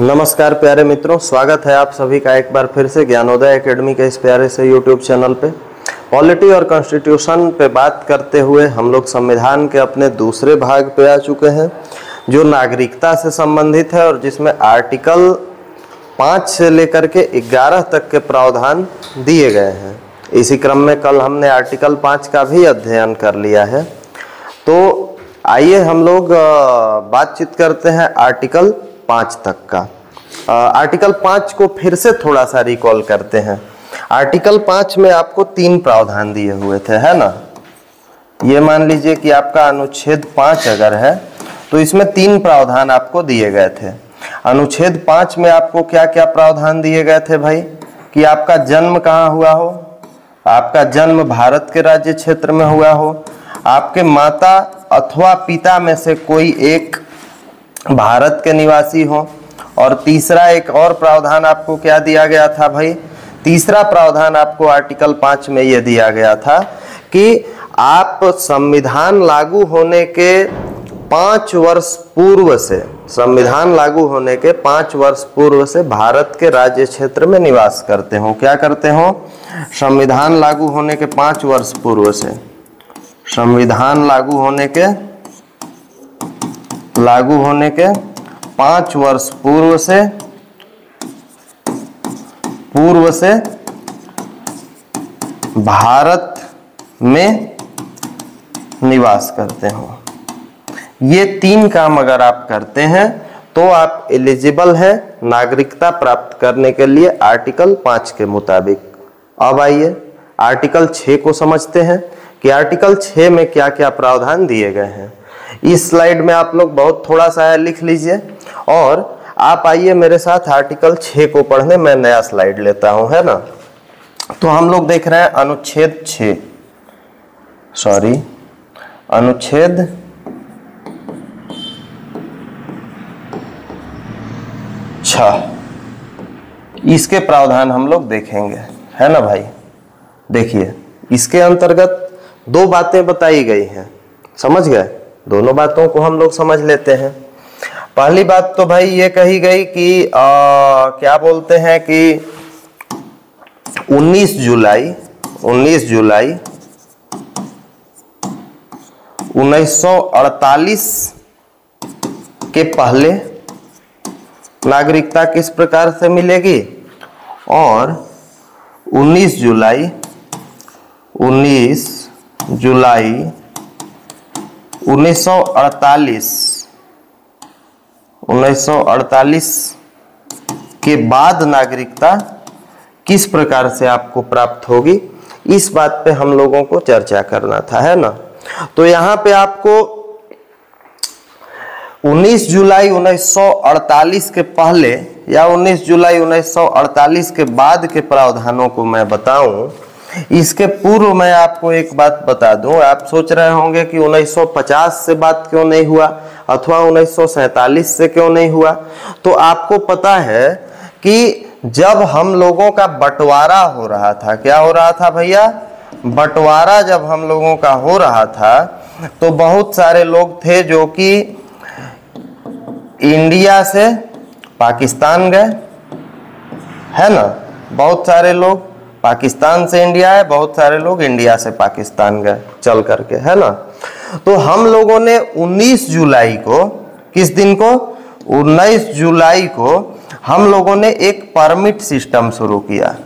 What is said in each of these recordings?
नमस्कार प्यारे मित्रों, स्वागत है आप सभी का एक बार फिर से ज्ञानोदय एकेडमी के इस प्यारे से यूट्यूब चैनल पे। पॉलिटी और कॉन्स्टिट्यूशन पे बात करते हुए हम लोग संविधान के अपने दूसरे भाग पे आ चुके हैं, जो नागरिकता से संबंधित है और जिसमें आर्टिकल 5 से लेकर के 11 तक के प्रावधान दिए गए हैं। इसी क्रम में कल हमने आर्टिकल 5 का भी अध्ययन कर लिया है। तो आइए हम लोग बातचीत करते हैं आर्टिकल 5 तक का। आर्टिकल 5 को फिर से थोड़ा सा रिकॉल करते हैं। आर्टिकल 5 में आपको 3 प्रावधान दिए हुए थे, है ना। ये मान लीजिए कि आपका अनुच्छेद 5 अगर है तो इसमें 3 प्रावधान आपको दिए गए थे। अनुच्छेद 5 में आपको क्या क्या प्रावधान दिए गए थे भाई? कि आपका जन्म कहाँ हुआ हो, आपका जन्म भारत के राज्य क्षेत्र में हुआ हो, आपके माता अथवा पिता में से कोई एक भारत के निवासी हो, और तीसरा एक और प्रावधान आपको क्या दिया गया था भाई? तीसरा प्रावधान आपको आर्टिकल 5 में ये दिया गया था कि आप संविधान लागू होने के 5 वर्ष पूर्व से, संविधान लागू होने के 5 वर्ष पूर्व से भारत के राज्य क्षेत्र में निवास करते हो। क्या करते हो? संविधान लागू होने के 5 वर्ष पूर्व से, संविधान लागू होने के 5 वर्ष पूर्व से भारत में निवास करते हो। ये 3 काम अगर आप करते हैं तो आप एलिजिबल हैं नागरिकता प्राप्त करने के लिए आर्टिकल 5 के मुताबिक। अब आइए आर्टिकल 6 को समझते हैं कि आर्टिकल 6 में क्या क्या प्रावधान दिए गए हैं। इस स्लाइड में आप लोग बहुत थोड़ा सा लिख लीजिए और आप आइए मेरे साथ आर्टिकल 6 को पढ़ने। मैं नया स्लाइड लेता हूं, है ना। तो हम लोग देख रहे हैं अनुच्छेद 6 इसके प्रावधान हम लोग देखेंगे, है ना भाई। देखिए, इसके अंतर्गत 2 बातें बताई गई हैं, समझ गए। दोनों बातों को हम लोग समझ लेते हैं। पहली बात तो भाई ये कही गई कि क्या बोलते हैं कि 19 जुलाई 1948 के पहले नागरिकता किस प्रकार से मिलेगी, और 19 जुलाई 1948 के बाद नागरिकता किस प्रकार से आपको प्राप्त होगी, इस बात पे हम लोगों को चर्चा करना था, है ना। तो यहाँ पे आपको 19 जुलाई 1948 के पहले या 19 जुलाई 1948 के बाद के प्रावधानों को मैं बताऊं। इसके पूर्व मैं आपको एक बात बता दूं। आप सोच रहे होंगे कि 1950 से बात क्यों नहीं हुआ अथवा 1947 से क्यों नहीं हुआ। तो आपको पता है कि जब हम लोगों का बंटवारा हो रहा था, क्या हो रहा था भैया? बंटवारा जब हम लोगों का हो रहा था तो बहुत सारे लोग थे जो कि इंडिया से पाकिस्तान गए, है ना। बहुत सारे लोग पाकिस्तान से इंडिया है, बहुत सारे लोग इंडिया से पाकिस्तान गए चल करके, है ना। तो हम लोगों ने 19 जुलाई को, किस दिन को? 19 जुलाई को हम लोगों ने एक परमिट सिस्टम शुरू किया।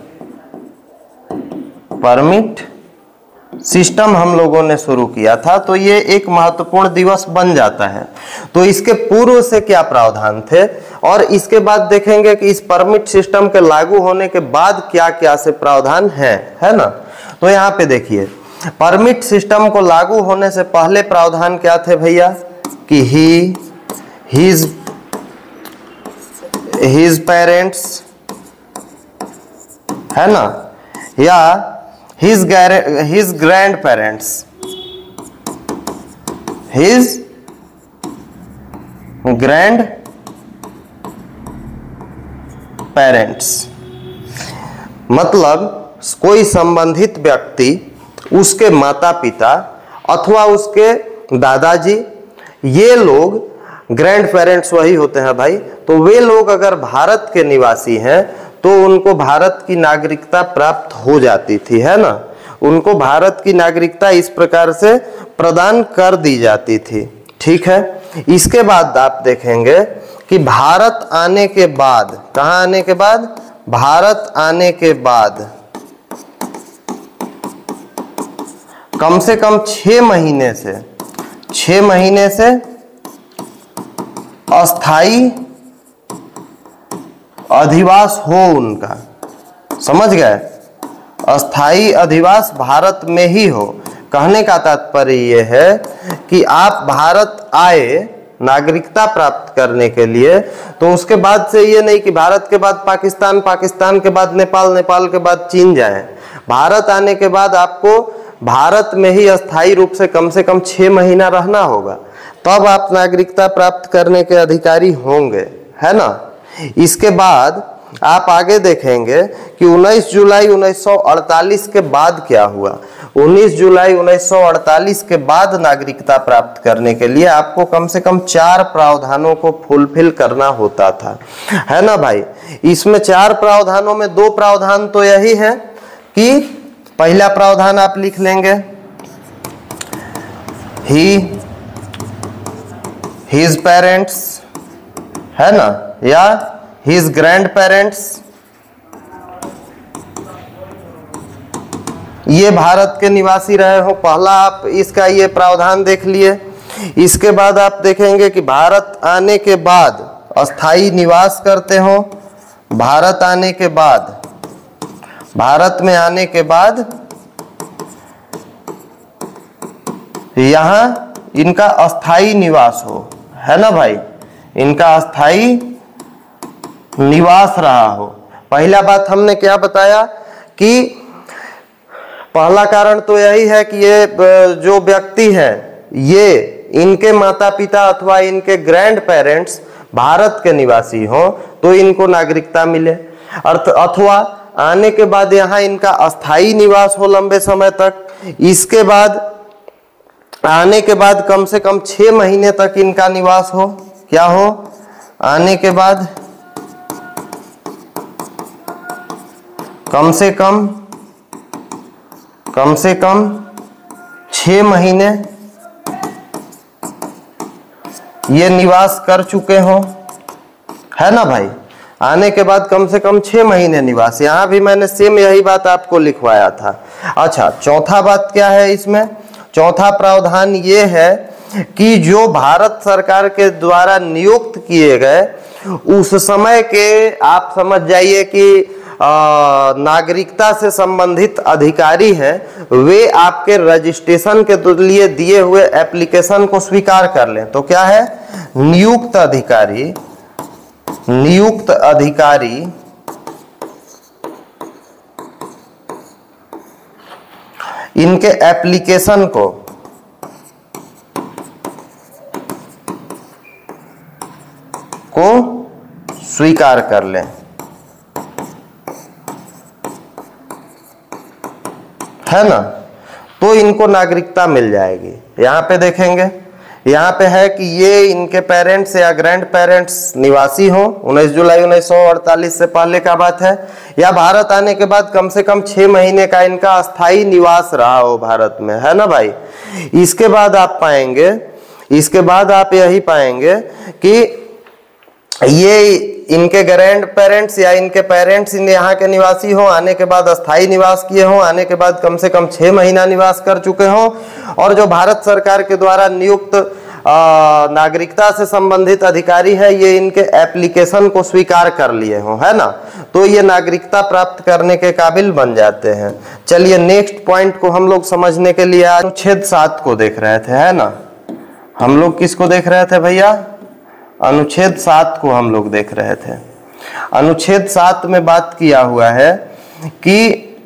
परमिट सिस्टम हम लोगों ने शुरू किया था। तो ये एक महत्वपूर्ण दिवस बन जाता है। तो इसके पूर्व से क्या प्रावधान थे और इसके बाद देखेंगे कि इस परमिट सिस्टम के लागू होने के बाद क्या क्या से प्रावधान है ना। तो यहाँ पे देखिए, परमिट सिस्टम को लागू होने से पहले प्रावधान क्या थे भैया? कि हिज पेरेंट्स, है ना, या his grandparents, his grandparents, मतलब कोई संबंधित व्यक्ति, उसके माता पिता अथवा उसके दादाजी, ये लोग ग्रैंड पेरेंट्स वही होते हैं भाई। तो वे लोग अगर भारत के निवासी हैं तो उनको भारत की नागरिकता प्राप्त हो जाती थी, है ना। उनको भारत की नागरिकता इस प्रकार से प्रदान कर दी जाती थी, ठीक है। इसके बाद आप देखेंगे कि भारत आने के बाद, कहाँ आने के बाद, भारत आने के बाद कम से कम 6 महीने से अस्थाई अधिवास हो उनका, समझ गए, अस्थाई अधिवास भारत में ही हो। कहने का तात्पर्य यह है कि आप भारत आए नागरिकता प्राप्त करने के लिए, तो उसके बाद से ये नहीं कि भारत के बाद पाकिस्तान, पाकिस्तान के बाद नेपाल, नेपाल के बाद चीन जाए। भारत आने के बाद आपको भारत में ही अस्थाई रूप से कम 6 महीना रहना होगा, तब आप नागरिकता प्राप्त करने के अधिकारी होंगे, है ना। इसके बाद आप आगे देखेंगे कि 19 जुलाई 1948 के बाद क्या हुआ। 19 जुलाई 1948 के बाद नागरिकता प्राप्त करने के लिए आपको कम से कम 4 प्रावधानों को फुलफिल करना होता था, है ना भाई। इसमें 4 प्रावधानों में 2 प्रावधान तो यही है कि पहला प्रावधान आप लिख लेंगे, हिज पेरेंट्स, है ना, या हिज ग्रैंड पेरेंट्स, ये भारत के निवासी रहे हो। पहला आप इसका ये प्रावधान देख लिए। इसके बाद आप देखेंगे कि भारत आने के बाद अस्थाई निवास करते हो। भारत आने के बाद, भारत में आने के बाद यहां इनका अस्थाई निवास हो, है ना भाई, इनका अस्थाई निवास रहा हो। पहला बात हमने क्या बताया कि पहला कारण तो यही है कि ये जो व्यक्ति है, ये इनके माता पिता अथवा इनके ग्रैंड पेरेंट्स भारत के निवासी हो तो इनको नागरिकता मिले, अथवा आने के बाद यहाँ इनका अस्थाई निवास हो लंबे समय तक। इसके बाद आने के बाद कम से कम 6 महीने तक इनका निवास हो, क्या हो, आने के बाद कम से कम 6 महीने ये निवास कर चुके हो, है ना भाई। आने के बाद कम से कम 6 महीने निवास, यहां भी मैंने सेम यही बात आपको लिखवाया था। अच्छा, चौथा बात क्या है इसमें, चौथा प्रावधान ये है कि जो भारत सरकार के द्वारा नियुक्त किए गए उस समय के, आप समझ जाइए कि नागरिकता से संबंधित अधिकारी हैं, वे आपके रजिस्ट्रेशन के लिए दिए हुए एप्लीकेशन को स्वीकार कर लें। तो क्या है, नियुक्त अधिकारी इनके एप्लीकेशन को स्वीकार कर लें, है ना, तो इनको नागरिकता मिल जाएगी। यहाँ पे देखेंगे, यहाँ पे है कि ये इनके पेरेंट्स या ग्रैंड पेरेंट्स निवासी हो, 19 जुलाई 1948 से पहले का बात है, या भारत आने के बाद कम से कम 6 महीने का इनका अस्थाई निवास रहा हो भारत में, है ना भाई। इसके बाद आप पाएंगे, इसके बाद आप यही पाएंगे कि ये इनके ग्रैंड पेरेंट्स या इनके पेरेंट्स यहाँ के निवासी हो, आने के बाद अस्थाई निवास किए हों, आने के बाद कम से कम 6 महीना निवास कर चुके हों, और जो भारत सरकार के द्वारा नियुक्त नागरिकता से संबंधित अधिकारी है, ये इनके एप्लीकेशन को स्वीकार कर लिए हों, है ना, तो ये नागरिकता प्राप्त करने के काबिल बन जाते हैं। चलिए नेक्स्ट पॉइंट को हम लोग समझने के लिए अनुच्छेद 7 को देख रहे थे, है ना। हम लोग किसको देख रहे थे भैया, अनुच्छेद 7 को हम लोग देख रहे थे। अनुच्छेद 7 में बात किया हुआ है कि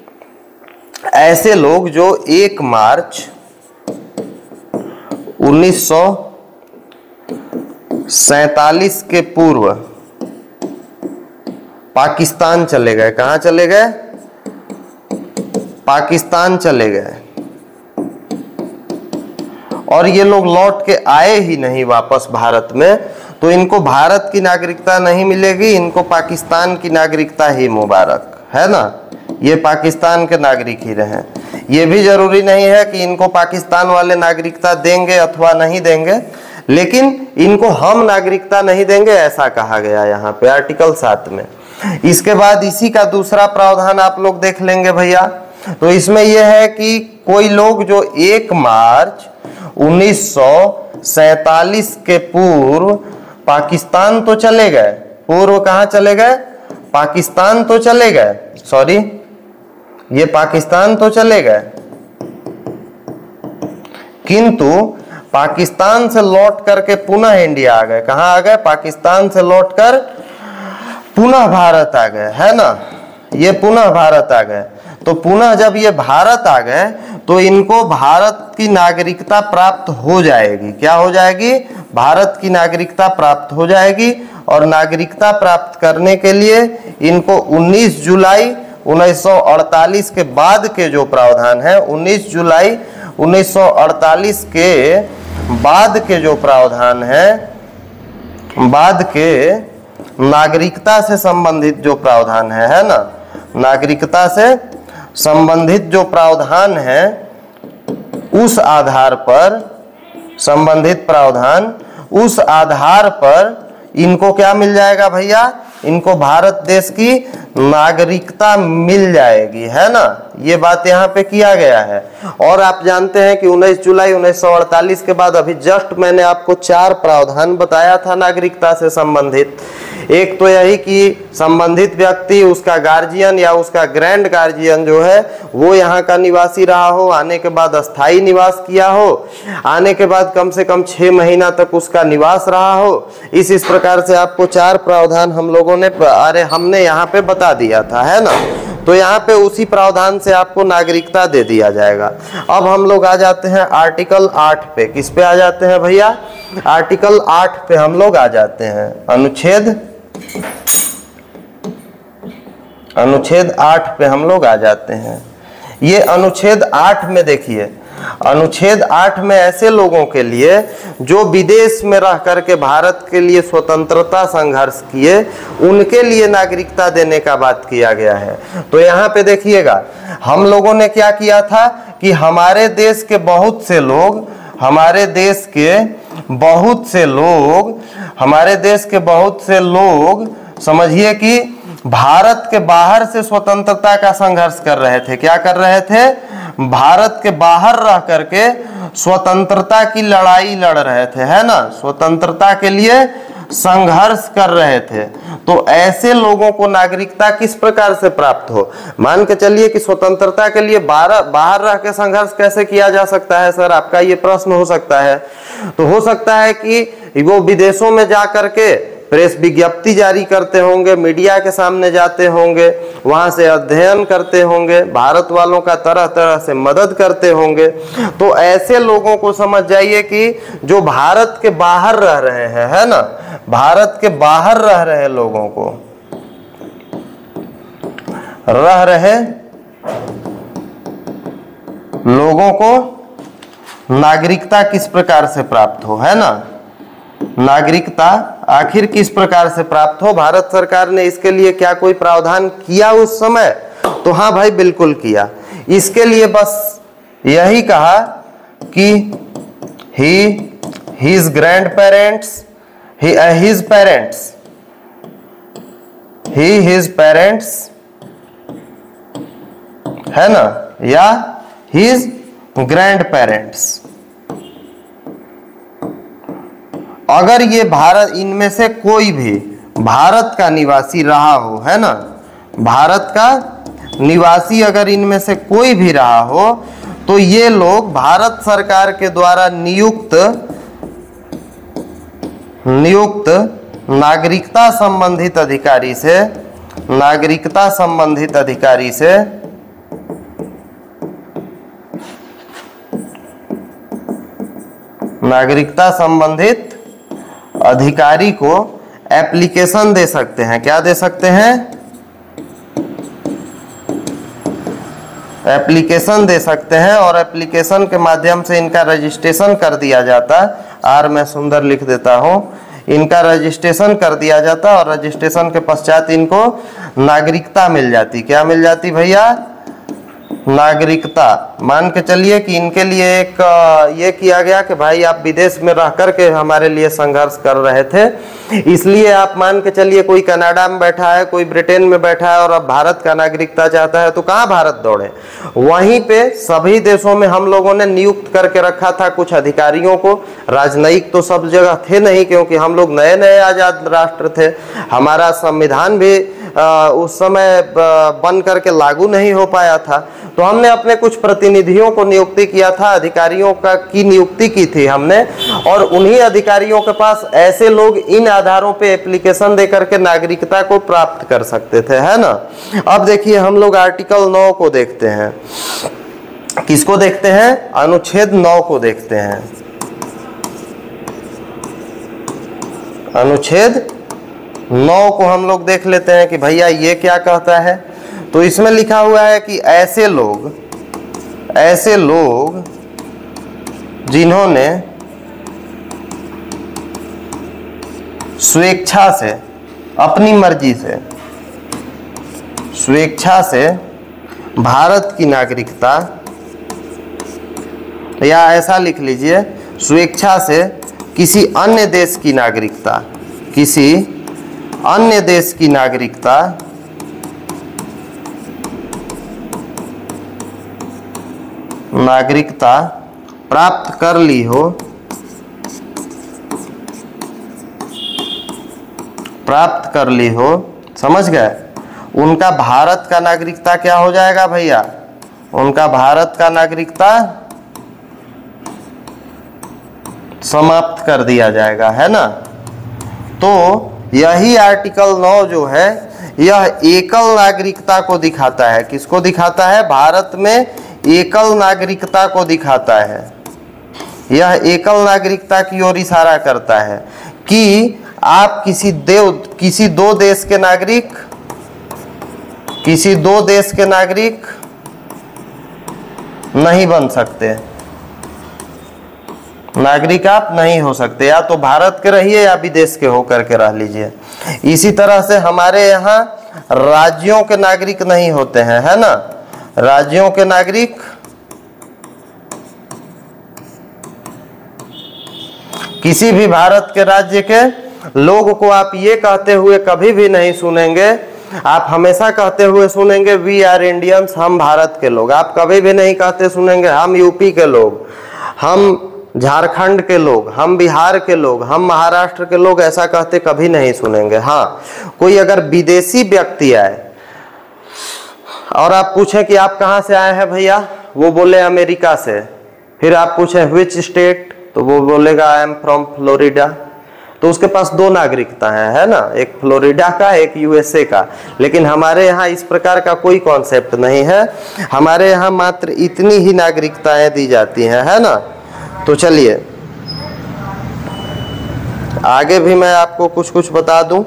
ऐसे लोग जो 1 मार्च 1947 के पूर्व पाकिस्तान चले गए, कहां चले गए, पाकिस्तान चले गए, और ये लोग लौट के आए ही नहीं वापस भारत में, तो इनको भारत की नागरिकता नहीं मिलेगी, इनको पाकिस्तान की नागरिकता ही मुबारक, है ना। ये पाकिस्तान के नागरिक ही रहे। ये भी जरूरी नहीं है कि इनको पाकिस्तान वाले नागरिकता देंगे अथवा नहीं देंगे, लेकिन इनको हम नागरिकता नहीं देंगे ऐसा कहा गया यहाँ पे आर्टिकल 7 में। इसके बाद इसी का दूसरा प्रावधान आप लोग देख लेंगे भैया। तो इसमें यह है कि कोई लोग जो 1 मार्च 1947 के पूर्व पाकिस्तान तो चले गए, पूर्व कहाँ चले गए, पाकिस्तान तो चले गए, सॉरी ये पाकिस्तान तो चले गए, किंतु पाकिस्तान से लौट करके पुनः इंडिया आ गए। कहाँ आ गए, पाकिस्तान से लौटकर पुनः भारत आ गए, है ना। ये पुनः भारत आ गए, तो पुनः जब ये भारत आ गए तो इनको भारत की नागरिकता प्राप्त हो जाएगी। क्या हो जाएगी, भारत की नागरिकता प्राप्त हो जाएगी। और नागरिकता प्राप्त करने के लिए इनको 19 जुलाई 1948 के बाद के जो प्रावधान है, 19 जुलाई 1948 के बाद के जो प्रावधान है, बाद के नागरिकता से संबंधित जो प्रावधान है ना, नागरिकता से संबंधित जो प्रावधान है उस आधार पर, संबंधित प्रावधान उस आधार पर इनको क्या मिल जाएगा भैया, इनको भारत देश की नागरिकता मिल जाएगी, है ना। ये बात यहाँ पे किया गया है। और आप जानते हैं कि 19 जुलाई 1948 के बाद अभी जस्ट मैंने आपको 4 प्रावधान बताया था नागरिकता से संबंधित। एक तो यही कि संबंधित व्यक्ति, उसका गार्जियन या उसका ग्रैंड गार्जियन जो है वो यहाँ का निवासी रहा हो, आने के बाद अस्थायी निवास किया हो, आने के बाद कम से कम 6 महीना तक उसका निवास रहा हो। इस प्रकार से आपको 4 प्रावधान हम लोगों ने, अरे हमने यहाँ पे बता दिया था, है ना। तो यहाँ पे उसी प्रावधान से आपको नागरिकता दे दिया जाएगा। अब हम लोग आ जाते हैं आर्टिकल 8 पे। किस पे आ जाते हैं भैया, आर्टिकल 8 पे हम लोग आ जाते हैं। अनुच्छेद 8 पे हम लोग आ जाते हैं। ये अनुच्छेद 8 में देखिए, अनुच्छेद 8 में ऐसे लोगों के लिए जो विदेश में रह करके भारत के लिए स्वतंत्रता संघर्ष किए, उनके लिए नागरिकता देने का बात किया गया है। तो यहाँ पे देखिएगा, हम लोगों ने क्या किया था कि हमारे देश के बहुत से लोग, हमारे देश के बहुत से लोग समझिए कि भारत के बाहर से स्वतंत्रता का संघर्ष कर रहे थे। क्या कर रहे थे, भारत के बाहर रह करके स्वतंत्रता की लड़ाई लड़ रहे थे, है ना, स्वतंत्रता के लिए संघर्ष कर रहे थे। तो ऐसे लोगों को नागरिकता किस प्रकार से प्राप्त हो, मान के चलिए कि स्वतंत्रता के लिए बाहर रह के संघर्ष कैसे किया जा सकता है सर, आपका ये प्रश्न हो सकता है। तो हो सकता है कि वो विदेशों में जा करके प्रेस विज्ञप्ति जारी करते होंगे, मीडिया के सामने जाते होंगे, वहां से अध्ययन करते होंगे, भारत वालों का तरह तरह से मदद करते होंगे। तो ऐसे लोगों को समझ जाइए कि जो भारत के बाहर रह रहे हैं, है ना, भारत के बाहर रह रहे लोगों को, रह रहे लोगों को नागरिकता किस प्रकार से प्राप्त हो, है ना, नागरिकता आखिर किस प्रकार से प्राप्त हो। भारत सरकार ने इसके लिए क्या कोई प्रावधान किया उस समय, तो हाँ भाई बिल्कुल किया। इसके लिए बस यही कहा कि his grandparents, his parents, है ना, या his grandparents, अगर ये भारत, इनमें से कोई भी भारत का निवासी रहा हो, है ना, भारत का निवासी अगर इनमें से कोई भी रहा हो, तो ये लोग भारत सरकार के द्वारा नियुक्त नागरिकता संबंधित अधिकारी से, नागरिकता संबंधित अधिकारी से नागरिकता संबंधित अधिकारी को एप्लीकेशन दे सकते हैं। क्या दे सकते हैं, एप्लीकेशन दे सकते हैं और एप्लीकेशन के माध्यम से इनका रजिस्ट्रेशन कर दिया जाता। आर मैं सुंदर लिख देता हूँ, इनका रजिस्ट्रेशन कर दिया जाता और रजिस्ट्रेशन के पश्चात इनको नागरिकता मिल जाती। क्या मिल जाती भैया? नागरिकता। मान के चलिए कि इनके लिए एक ये किया गया कि भाई आप विदेश में रह करके हमारे लिए संघर्ष कर रहे थे, इसलिए आप मान के चलिए कोई कनाडा में बैठा है, कोई ब्रिटेन में बैठा है और अब भारत का नागरिकता चाहता है, तो कहाँ भारत दौड़े? वहीं पे सभी देशों में हम लोगों ने नियुक्त करके रखा था कुछ अधिकारियों को। राजनयिक तो सब जगह थे नहीं, क्योंकि हम लोग नए नए आजाद राष्ट्र थे, हमारा संविधान भी उस समय बन करके लागू नहीं हो पाया था। तो हमने अपने कुछ प्रतिनिधियों को नियुक्ति किया था, अधिकारियों की नियुक्ति की थी हमने, और उन्हीं अधिकारियों के पास ऐसे लोग इन आधारों पे एप्लीकेशन दे करके नागरिकता को प्राप्त कर सकते थे, है ना। अब देखिए हम लोग आर्टिकल 9 को देखते हैं। किसको देखते हैं? अनुच्छेद 9 को देखते हैं। अनुच्छेद 9 को हम लोग देख लेते हैं कि भैया ये क्या कहता है। तो इसमें लिखा हुआ है कि ऐसे लोग जिन्होंने स्वेच्छा से, अपनी मर्जी से, स्वेच्छा से भारत की नागरिकता, या ऐसा लिख लीजिए, स्वेच्छा से किसी अन्य देश की नागरिकता, किसी अन्य देश की नागरिकता प्राप्त कर ली हो, समझ गए? उनका भारत का नागरिकता क्या हो जाएगा भैया? उनका भारत का नागरिकता समाप्त कर दिया जाएगा, है ना। तो यही आर्टिकल 9 जो है यह एकल नागरिकता को दिखाता है। किसको दिखाता है? भारत में एकल नागरिकता को दिखाता है। यह एकल नागरिकता की ओर इशारा करता है कि आप किसी दो देश के नागरिक नहीं बन सकते, नागरिक आप नहीं हो सकते, या तो भारत के रहिए या विदेश के होकर के रह लीजिए। इसी तरह से हमारे यहाँ राज्यों के नागरिक नहीं होते हैं, है ना। राज्यों के नागरिक किसी भी भारत के राज्य के लोग को आप ये कहते हुए कभी भी नहीं सुनेंगे। आप हमेशा कहते हुए सुनेंगे वी आर इंडियंस, हम भारत के लोग। आप कभी भी नहीं कहते सुनेंगे हम यूपी के लोग, हम झारखंड के लोग, हम बिहार के लोग, हम महाराष्ट्र के लोग, ऐसा कहते कभी नहीं सुनेंगे। हाँ, कोई अगर विदेशी व्यक्ति आए और आप पूछें कि आप कहाँ से आए हैं भैया, वो बोले अमेरिका से, फिर आप पूछें व्हिच स्टेट, तो वो बोलेगा आई एम फ्रॉम फ्लोरिडा, तो उसके पास दो नागरिकता है ना, एक फ्लोरिडा का, एक यूएसए का। लेकिन हमारे यहाँ इस प्रकार का कोई कॉन्सेप्ट नहीं है, हमारे यहाँ मात्र इतनी ही नागरिकताएं दी जाती हैं, है ना। तो चलिए आगे भी मैं आपको कुछ कुछ बता दूं।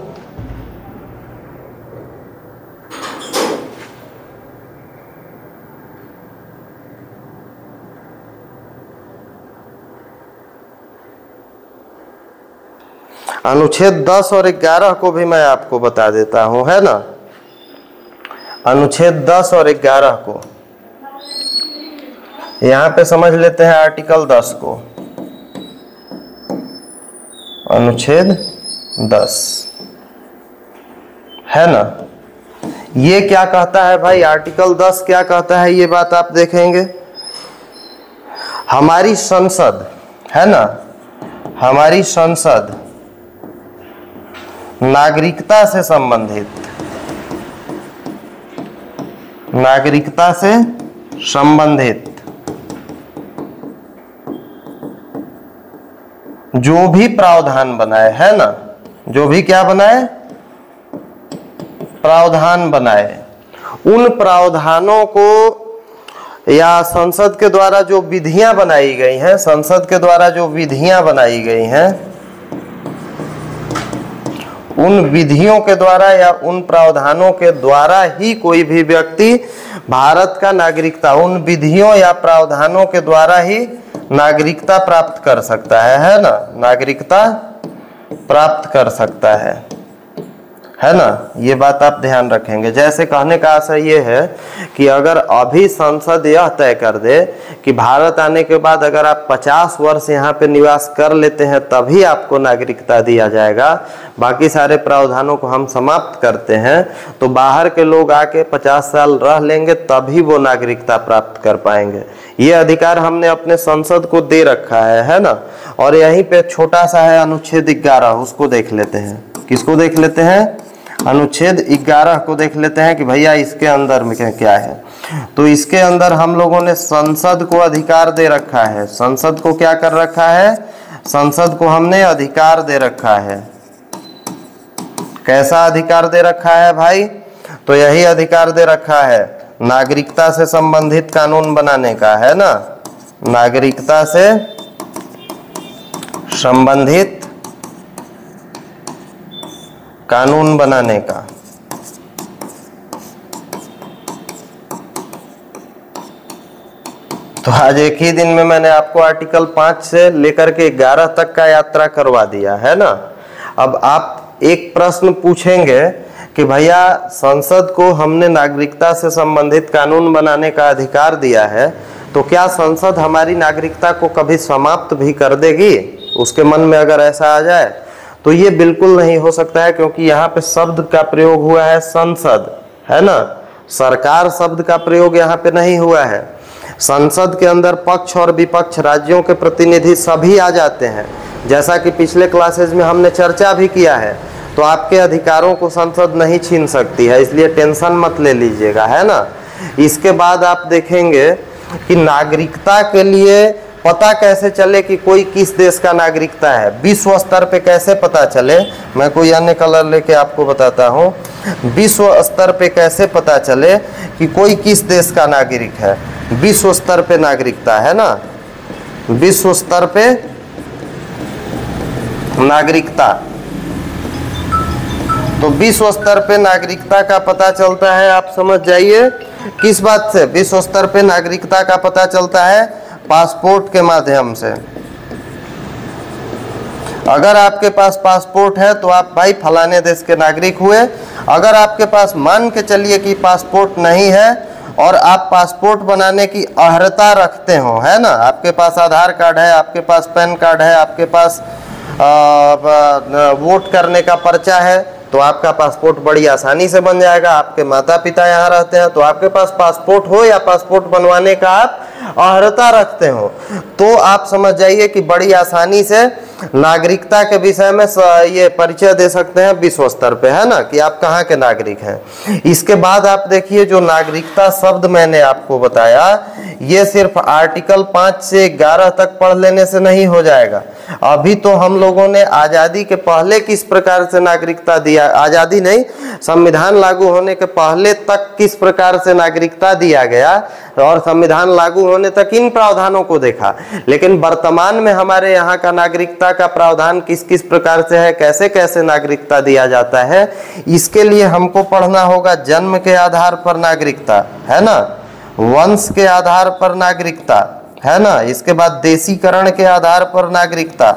अनुच्छेद 10 और 11 को भी मैं आपको बता देता हूं, है ना। अनुच्छेद 10 और 11 को यहां पे समझ लेते हैं। आर्टिकल 10 को, अनुच्छेद 10 है ना, ये क्या कहता है भाई? आर्टिकल 10 क्या कहता है, ये बात आप देखेंगे। हमारी संसद है ना, हमारी संसद नागरिकता से संबंधित जो भी प्रावधान बनाए, है ना, जो भी क्या बनाए, प्रावधान बनाए, उन प्रावधानों को या संसद के द्वारा जो विधियां बनाई गई हैं, संसद के द्वारा जो विधियां बनाई गई हैं, उन विधियों के द्वारा या उन प्रावधानों के द्वारा ही कोई भी व्यक्ति भारत का नागरिकता उन विधियों या प्रावधानों के द्वारा ही नागरिकता प्राप्त कर सकता है ना, नागरिकता प्राप्त कर सकता है ना। ये बात आप ध्यान रखेंगे। जैसे कहने का आशय ये है कि अगर अभी संसद यह तय कर दे कि भारत आने के बाद अगर आप 50 वर्ष यहाँ पे निवास कर लेते हैं तभी आपको नागरिकता दिया जाएगा, बाकी सारे प्रावधानों को हम समाप्त करते हैं, तो बाहर के लोग आके 50 साल रह लेंगे तभी वो नागरिकता प्राप्त कर पाएंगे। ये अधिकार हमने अपने संसद को दे रखा है ना। और यहीं पे छोटा सा है अनुच्छेद 11, उसको देख लेते हैं। किसको देख लेते हैं? अनुच्छेद 11 को देख लेते हैं कि भैया इसके अंदर में क्या है। तो इसके अंदर हम लोगों ने संसद को अधिकार दे रखा है। संसद को क्या कर रखा है? संसद को हमने अधिकार दे रखा है। कैसा अधिकार दे रखा है भाई? तो यही अधिकार दे रखा है नागरिकता से संबंधित कानून बनाने का, है ना, नागरिकता से संबंधित कानून बनाने का। तो आज एक ही दिन में मैंने आपको आर्टिकल 5 से लेकर के 11 तक का यात्रा करवा दिया है ना। अब आप एक प्रश्न पूछेंगे कि भैया संसद को हमने नागरिकता से संबंधित कानून बनाने का अधिकार दिया है, तो क्या संसद हमारी नागरिकता को कभी समाप्त भी कर देगी? उसके मन में अगर ऐसा आ जाए तो ये बिल्कुल नहीं हो सकता है, क्योंकि यहाँ पे शब्द का प्रयोग हुआ है संसद, है ना, सरकार शब्द का प्रयोग यहाँ पे नहीं हुआ है। संसद के अंदर पक्ष और विपक्ष, राज्यों के प्रतिनिधि सभी आ जाते हैं, जैसा कि पिछले क्लासेज में हमने चर्चा भी किया है। तो आपके अधिकारों को संसद नहीं छीन सकती है, इसलिए टेंशन मत ले लीजिएगा, है ना। इसके बाद आप देखेंगे कि नागरिकता के लिए पता कैसे चले कि कोई किस देश का नागरिकता है, विश्व स्तर पे कैसे पता चले। मैं कोई अन्य कलर लेके आपको बताता हूँ। विश्व स्तर पे कैसे पता चले कि कोई किस देश का नागरिक है? विश्व स्तर पे नागरिकता, है ना, विश्व स्तर पे नागरिकता। तो विश्व स्तर पे नागरिकता का पता चलता है, आप समझ जाइए किस बात से विश्व स्तर पे नागरिकता का पता चलता है? पासपोर्ट के माध्यम से। अगर आपके पास पासपोर्ट है तो आप भाई फलाने देश के नागरिक हुए। अगर आपके पास मान के चलिए कि पासपोर्ट नहीं है और आप पासपोर्ट बनाने की अर्हता रखते हो, है ना, आपके पास आधार कार्ड है, आपके पास पैन कार्ड है, आपके पास वोट करने का पर्चा है, तो आपका पासपोर्ट बड़ी आसानी से बन जाएगा। आपके माता पिता यहाँ रहते हैं तो आपके पास पासपोर्ट हो या पासपोर्ट बनवाने का आप अर्हता रखते हो, तो आप समझ जाइए कि बड़ी आसानी से नागरिकता के विषय में ये परिचय दे सकते हैं विश्व स्तर पे, है ना, कि आप कहाँ के नागरिक हैं। इसके बाद आप देखिए जो नागरिकता शब्द मैंने आपको बताया, ये सिर्फ आर्टिकल 5 से 11 तक पढ़ लेने से नहीं हो जाएगा। अभी तो हम लोगों ने आज़ादी के पहले किस प्रकार से नागरिकता दिया, आज़ादी नहीं, संविधान लागू होने के पहले तक किस प्रकार से नागरिकता दिया गया और संविधान लागू होने तक इन प्रावधानों को देखा। लेकिन वर्तमान में हमारे यहाँ का नागरिकता का प्रावधान किस किस प्रकार से है, कैसे कैसे नागरिकता दिया जाता है, इसके लिए हमको पढ़ना होगा। जन्म के आधार पर नागरिकता, है ना, वंश के आधार पर नागरिकता, है ना, इसके बाद देशीकरण के आधार पर नागरिकता,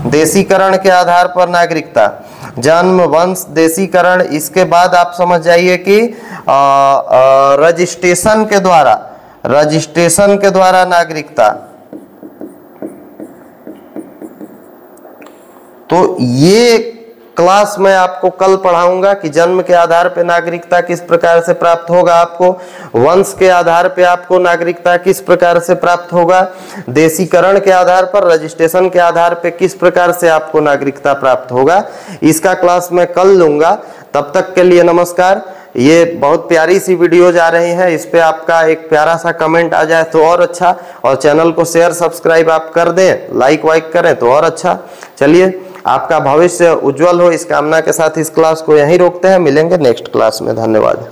देशीकरण के आधार पर नागरिकता, जन्म, वंश, देशीकरण। इसके बाद आप समझ जाइए कि रजिस्ट्रेशन के द्वारा नागरिकता। तो ये क्लास मैं आपको कल पढ़ाऊंगा कि जन्म के आधार पे नागरिकता किस प्रकार से प्राप्त होगा आपको, वंश के आधार पे आपको नागरिकता किस प्रकार से प्राप्त होगा, देशीकरण के आधार पर, रजिस्ट्रेशन के आधार पे किस प्रकार से आपको नागरिकता प्राप्त होगा। इसका क्लास मैं कल लूंगा। तब तक के लिए नमस्कार। ये बहुत प्यारी सी वीडियो जा रही है, इस पे आपका एक प्यारा सा कमेंट आ जाए तो और अच्छा, और चैनल को शेयर सब्सक्राइब आप कर दें, लाइक वाइक करें तो और अच्छा। चलिए, आपका भविष्य उज्जवल हो इस कामना के साथ इस क्लास को यहीं रोकते हैं। मिलेंगे नेक्स्ट क्लास में। धन्यवाद।